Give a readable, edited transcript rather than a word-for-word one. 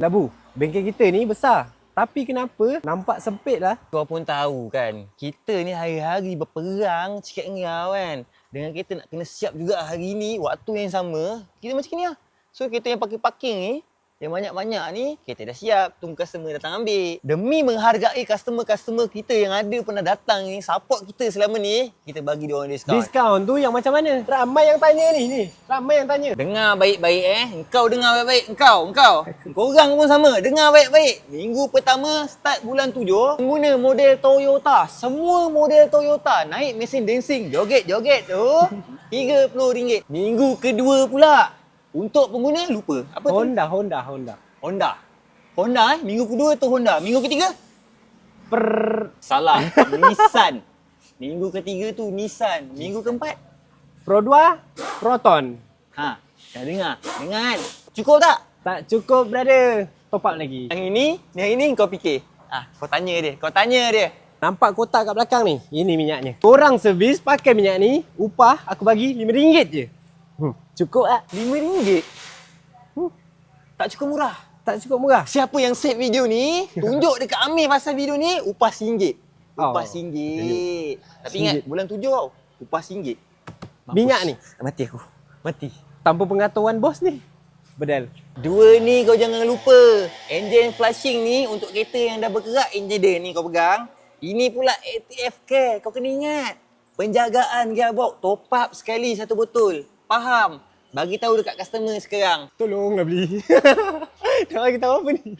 Labu, bengkel kita ni besar. Tapi kenapa nampak sempit lah? Kau pun tahu kan, kita ni hari-hari berperang cakap dengan kau kan. Dengan kita nak kena siap juga hari ni, waktu yang sama, kita macam ni lah. So kita yang parking-parking ni, yang banyak-banyak ni, kita dah siap, tunggu customer datang ambil. Demi menghargai customer-customer kita yang ada pernah datang ni, support kita selama ni, kita bagi dia orang diskaun. Diskaun tu yang macam mana? Ramai yang tanya ni. Ramai yang tanya. Dengar baik-baik Engkau dengar baik-baik. Engkau orang pun sama. Dengar baik-baik. Minggu pertama start bulan 7. Pengguna model Toyota. Semua model Toyota naik mesin dancing. Joget-joget tu. RM30. Minggu kedua pula. Untuk pengguna lupa. Apa tu? Honda Minggu kedua tu Honda. Minggu ketiga? Salah. Nissan. Minggu ketiga tu Nissan. Minggu keempat? Pro 2, Proton. Dah dengar kan? Cukup tak? Tak cukup, brother. Top up lagi. Yang ini kau fikir. Kau tanya dia. Nampak kotak kat belakang ni? Ini minyaknya. Korang servis pakai minyak ni, upah aku bagi RM5 je. Cukup tak? RM5? Tak cukup murah. Tak cukup murah. Siapa yang save video ni, tunjuk dekat Amir pasal video ni, upah RM1. Upah RM1. Tapi ingat, bulan 7 tau. Upah RM1. Minyak ni? Mati aku. Mati. Tanpa pengetahuan bos ni. Bedal. Dua ni kau jangan lupa. Engine flushing ni untuk kereta yang dah bergerak enjin dia ni kau pegang. Ini pula ATF Care. Kau kena ingat. Penjagaan gearbox. Top up sekali satu botol. Faham? Bagi tahu dekat customer sekarang. Tolonglah beli. Nak bagi tahu apa ni?